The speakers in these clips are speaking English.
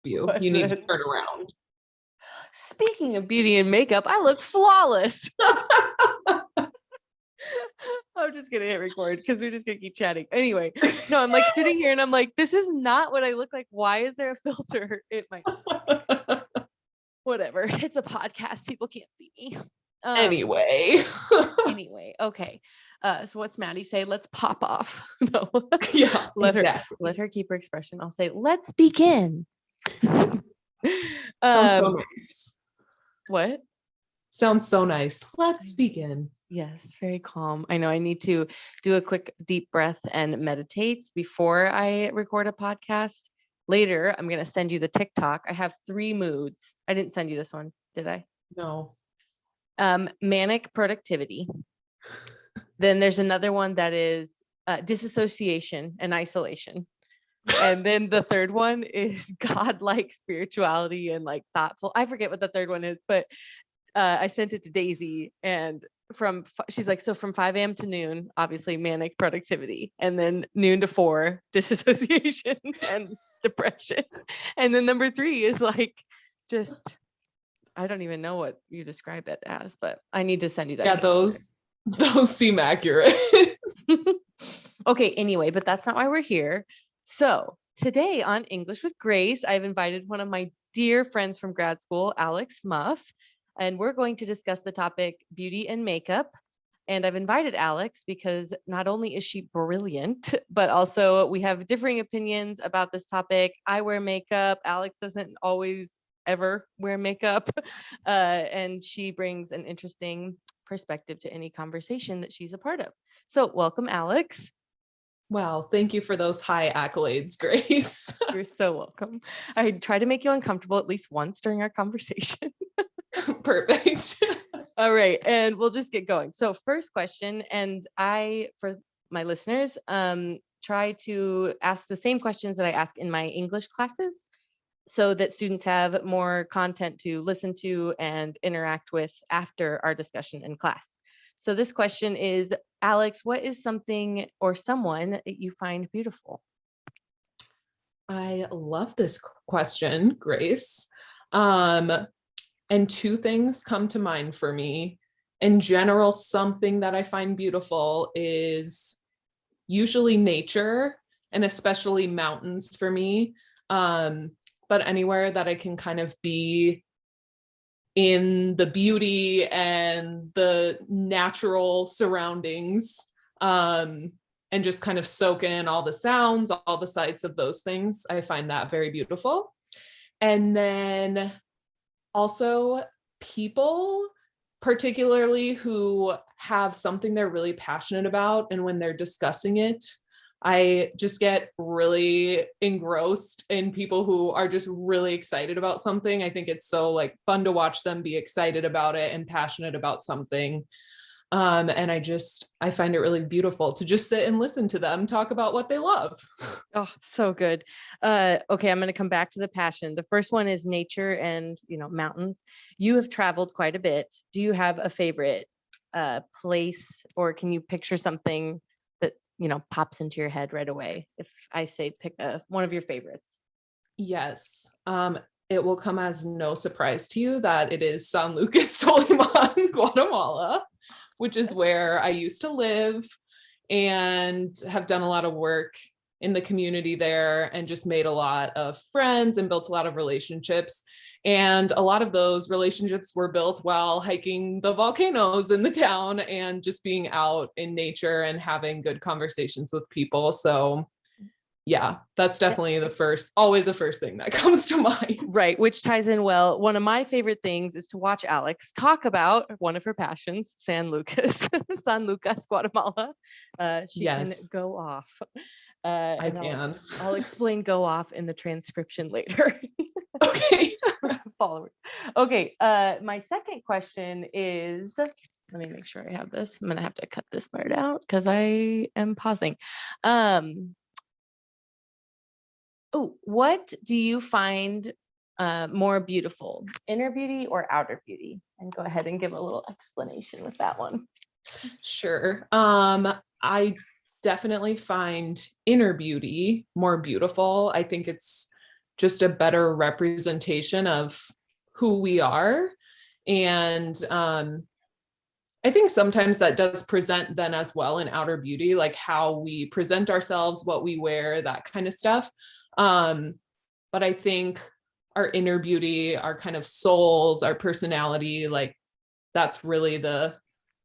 you. You need to turn around. Speaking of beauty and makeup, I look flawless. I'm just gonna hit record because we're just gonna keep chatting. Anyway, no, I'm like sitting here and I'm like, this is not what I look like. Why is there a filter? It might. Whatever. It's a podcast. People can't see me. Anyway, okay. So what's Maddie say? Let's pop off. No. Yeah, let her keep her expression. I'll say, let's begin. Sounds so nice. What? Sounds so nice. Let's begin. Yes, very calm. I know I need to do a quick deep breath and meditate before I record a podcast. Later, I'm going to send you the TikTok. I have 3 moods. I didn't send you this one, did I? No. Manic productivity. Then there's another one that is disassociation and isolation. And then the third one is godlike spirituality and like thoughtful. I forget what the third one is, but I sent it to Daisy, and she's like, so from 5 a.m. to noon, obviously manic productivity, and then noon to 4, disassociation and depression. And then number 3 is like, just, I don't even know what you describe it as, but I need to send you that. Yeah, those seem accurate. Okay, anyway, but that's not why we're here. So today on English with Grace, I've invited one of my dear friends from grad school, Alex Muff, and we're going to discuss the topic beauty and makeup. And I've invited Alex because not only is she brilliant, but also we have differing opinions about this topic. I wear makeup. Alex doesn't always ever wear makeup. And she brings an interesting perspective to any conversation that she's a part of. So welcome, Alex. Wow, thank you for those high accolades, Grace. You're so welcome. I try to make you uncomfortable at least once during our conversation. Perfect. All right, and we'll just get going. So first question, and I, for my listeners, try to ask the same questions that I ask in my English classes so that students have more content to listen to and interact with after our discussion in class. So this question is, Alex, what is something or someone that you find beautiful? I love this question, Grace. And 2 things come to mind for me. In general, something that I find beautiful is usually nature, and especially mountains for me. But anywhere that I can kind of be in the beauty and the natural surroundings, and just kind of soak in all the sounds, all the sights of those things. I find that very beautiful. And then also people, particularly who have something they're really passionate about, and when they're discussing it, I just get really engrossed in people who are just really excited about something. I think it's so like fun to watch them be excited about it and passionate about something. And I find it really beautiful to just sit and listen to them talk about what they love. Oh, so good. Okay, I'm going to come back to the passion. The first one is nature and, mountains. You have traveled quite a bit. Do you have a favorite place, or can you picture something that, pops into your head right away? If I say pick one of your favorites. Yes. It will come as no surprise to you that it is San Lucas Toliman, Guatemala, which is where I used to live and have done a lot of work in the community there, and just made a lot of friends and built a lot of relationships. And a lot of those relationships were built while hiking the volcanoes in the town and just being out in nature and having good conversations with people. So yeah, that's definitely always the first thing that comes to mind. Right, which ties in well. One of my favorite things is to watch Alex talk about one of her passions, San Lucas, Guatemala. She can go off. I can. I'll explain go off in the transcription later. Okay. Followers. Okay, my second question is, let me make sure I have this. I'm going to have to cut this part out because I am pausing. What do you find more beautiful, inner beauty or outer beauty? And go ahead and give a little explanation with that one. Sure. I definitely find inner beauty more beautiful. I think it's just a better representation of who we are. And I think sometimes that does present then as well in outer beauty, like how we present ourselves, what we wear, that kind of stuff. But I think our inner beauty, our kind of souls, our personality, like that's really the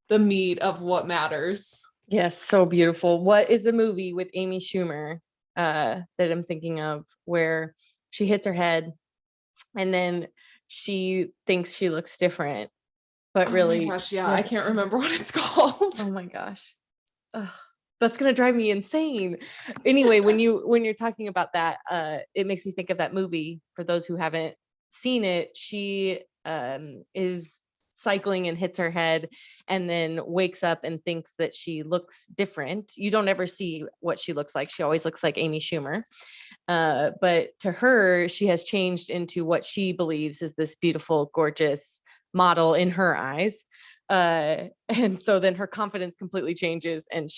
meat of what matters. Yes, so beautiful. What is the movie with Amy Schumer that I'm thinking of where she hits her head and then she thinks she looks different, but Oh my really gosh, she yeah, I has can't changed. remember what it's called. Oh my gosh. Ugh, that's gonna drive me insane. Anyway, when you're talking about that, it makes me think of that movie. For those who haven't seen it, she is cycling and hits her head and then wakes up and thinks that she looks different. You don't ever see what she looks like. She always looks like Amy Schumer. But to her, she has changed into what she believes is this beautiful, gorgeous model in her eyes. And so then her confidence completely changes and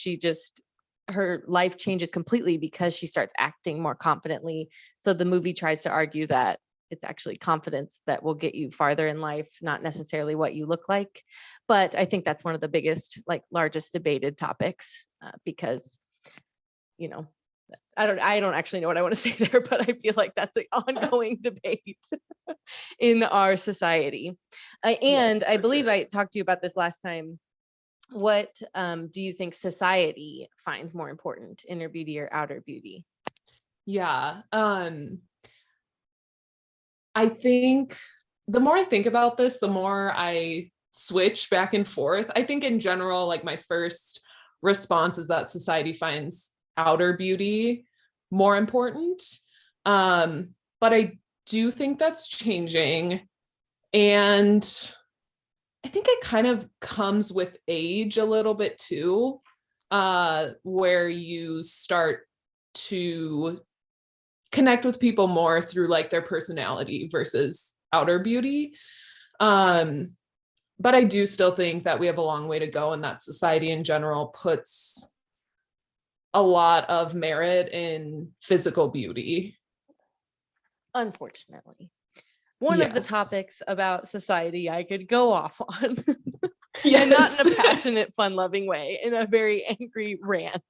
her life changes completely because she starts acting more confidently. So the movie tries to argue that it's actually confidence that will get you farther in life, not necessarily what you look like. But I think that's one of the biggest, like largest debated topics because, you know, I don't actually know what I want to say there, but I feel like that's an ongoing debate in our society. Yes, And I for believe sure. I talked to you about this last time. What do you think society finds more important, inner beauty or outer beauty? Yeah. I think the more I think about this, the more I switch back and forth. I think in general, like my first response is that society finds outer beauty more important. But I do think that's changing. And I think it kind of comes with age a little bit too, where you start to connect with people more through like their personality versus outer beauty. Um, but I do still think that we have a long way to go and that society in general puts a lot of merit in physical beauty. Unfortunately, one of the Yes. topics about society I could go off on, and not in Yes. a passionate, fun loving way, in a very angry rant.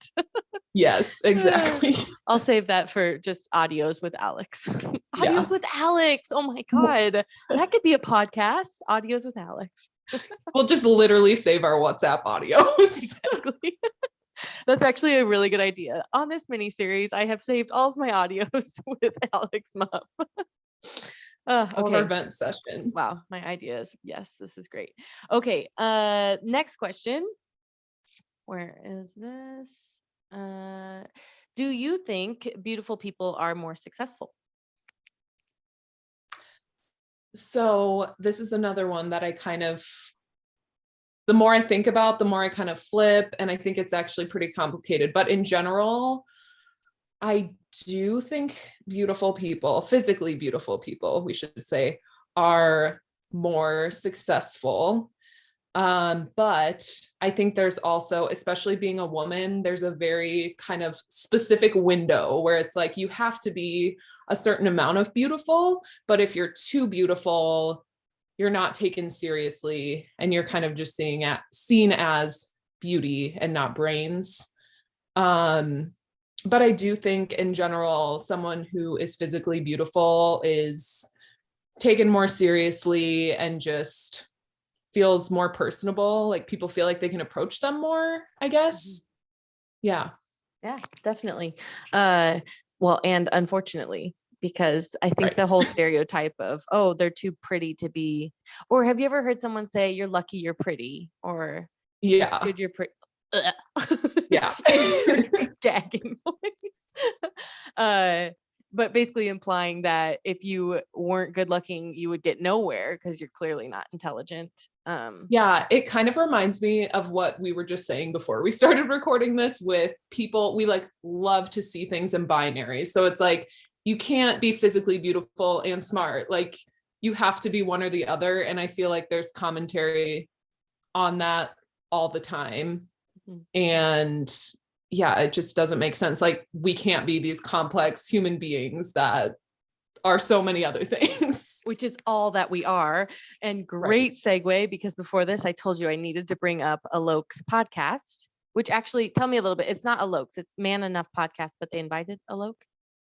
Yes, exactly. I'll save that for just audios with Alex. Yeah. Audios with Alex. Oh my God. That could be a podcast. Audios with Alex. We'll just literally save our WhatsApp audios. Exactly. That's actually a really good idea. On this mini series, I have saved all of my audios with Alex Muff. All of our Okay. vent sessions. Wow, my ideas. Yes, this is great. Okay. Next question. Where is this? Do you think beautiful people are more successful? So this is another one that I kind of, the more I think about, the more I kind of flip. And I think it's actually pretty complicated. But in general, I do think beautiful people, physically beautiful people, we should say, are more successful. But I think there's also, especially being a woman, there's a very kind of specific window where it's like you have to be a certain amount of beautiful, but if you're too beautiful, you're not taken seriously and you're kind of just seen as beauty and not brains. Um, but I do think in general, someone who is physically beautiful is taken more seriously and just feels more personable. Like people feel like they can approach them more, I guess. Yeah. Yeah, definitely. Well, and unfortunately, because I think Right. the whole stereotype of, oh, they're too pretty to be, or have you ever heard someone say, you're lucky you're pretty, or it's Yeah. good you're pretty? Yeah. Gagging noise. But basically implying that if you weren't good looking, you would get nowhere because you're clearly not intelligent. Yeah, it kind of reminds me of what we were just saying before we started recording this with people. We like love to see things in binaries. So it's like you can't be physically beautiful and smart. Like you have to be one or the other. And I feel like there's commentary on that all the time. Mhm. And yeah, it just doesn't make sense. Like we can't be these complex human beings that are so many other things. Which is all that we are. And great segue, because before this, I told you I needed to bring up Alok's podcast, which actually, tell me a little bit. It's not Alok's, it's Man Enough podcast, but they invited Alok.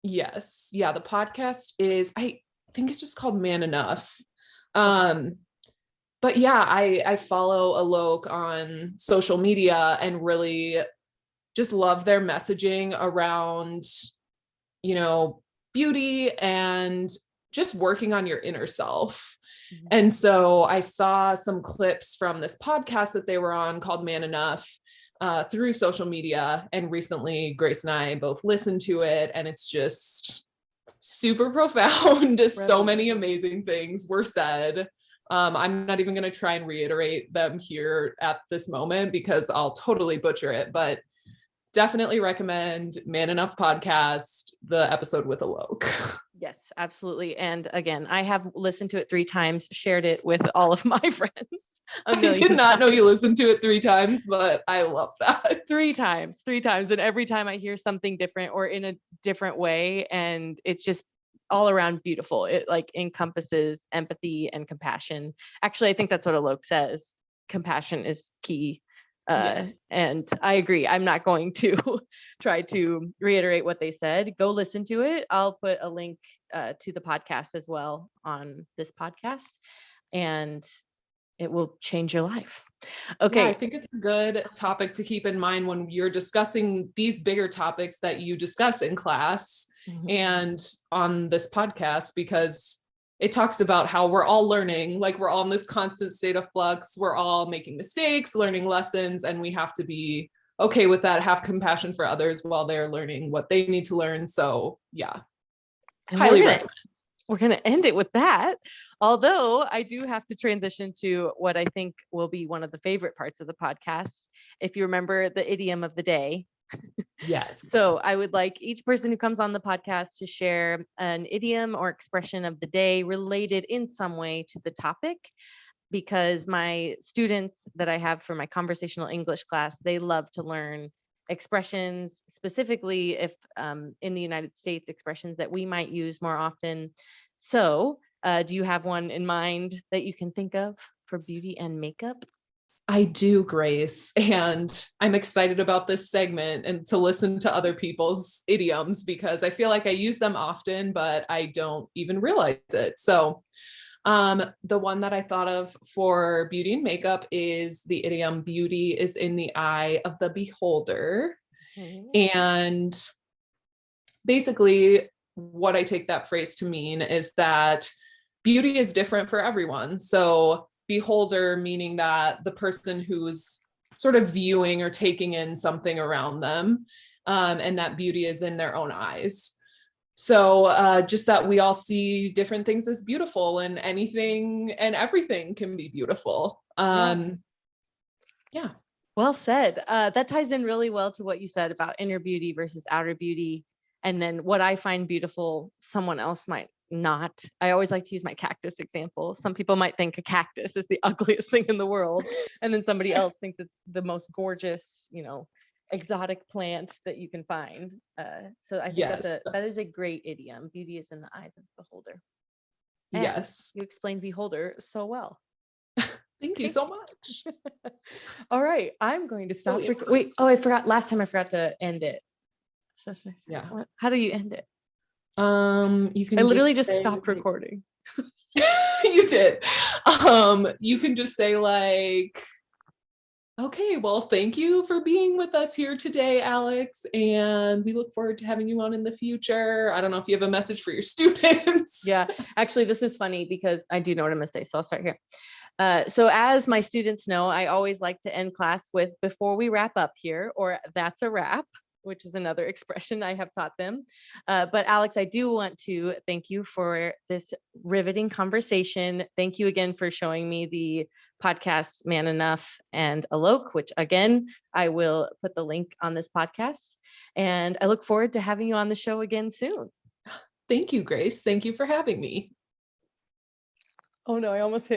Yes. Yeah. The podcast is, I think it's just called Man Enough. But yeah, I follow Alok on social media and really just love their messaging around, you know, beauty and just working on your inner self. Mhm. And so I saw some clips from this podcast that they were on called Man Enough through social media. And recently Grace and I both listened to it, and it's just super profound. So many amazing things were said. I'm not even going to try and reiterate them here at this moment because I'll totally butcher it, but definitely recommend Man Enough podcast, the episode with Alok. Yes, absolutely. And again, I have listened to it 3 times, shared it with all of my friends. I did not know you listened to it 3 times, but I love that. 3 times. And every time I hear something different or in a different way, and it's just all around beautiful. It like encompasses empathy and compassion. Actually, I think that's what Alok says. Compassion is key. Yes. And I agree. I'm not going to try to reiterate what they said. Go listen to it. I'll put a link to the podcast as well on this podcast, and it will change your life. Okay. Yeah, I think it's a good topic to keep in mind when you're discussing these bigger topics that you discuss in class and on this podcast, because it talks about how we're all learning, like we're all in this constant state of flux. We're all making mistakes, learning lessons, and we have to be okay with that, have compassion for others while they're learning what they need to learn. So yeah, And highly recommend. We're going to end it with that. Although I do have to transition to what I think will be one of the favorite parts of the podcast. If you remember the idiom of the day. Yes. So I would like each person who comes on the podcast to share an idiom or expression of the day related in some way to the topic, because my students that I have for my conversational English class, they love to learn expressions, specifically if in the United States, expressions that we might use more often. So do you have one in mind that you can think of for beauty and makeup? I do, Grace, and I'm excited about this segment and to listen to other people's idioms because I feel like I use them often, but I don't even realize it. So the one that I thought of for beauty and makeup is the idiom beauty is in the eye of the beholder. And basically what I take that phrase to mean is that beauty is different for everyone. So beholder meaning that the person who's sort of viewing or taking in something around them, and that beauty is in their own eyes. So just that we all see different things as beautiful, and anything and everything can be beautiful. Yeah. Well said. That ties in really well to what you said about inner beauty versus outer beauty. And then what I find beautiful, someone else might not. I always like to use my cactus example. Some people might think a cactus is the ugliest thing in the world. And then somebody else thinks it's the most gorgeous, exotic plant that you can find. So I think that is a great idiom. Beauty is in the eyes of the beholder. And yes. You explained beholder so well. Thank you so much. All right. I'm going to stop. Wait. Oh, I forgot. Last time I forgot to end it. Yeah. How do you end it? You can. I literally just stopped recording. You did. You can just say like, okay, well, thank you for being with us here today, Alex, and we look forward to having you on in the future. I don't know if you have a message for your students. Yeah, actually, this is funny because I do know what I'm going to say, so I'll start here. So as my students know, I always like to end class with before we wrap up here, or that's a wrap, which is another expression I have taught them. But Alex, I do want to thank you for this riveting conversation. Thank you again for showing me the podcast Man Enough and Alok, which again, I will put the link on this podcast. And I look forward to having you on the show again soon. Thank you, Grace. Thank you for having me. Oh no, I almost hit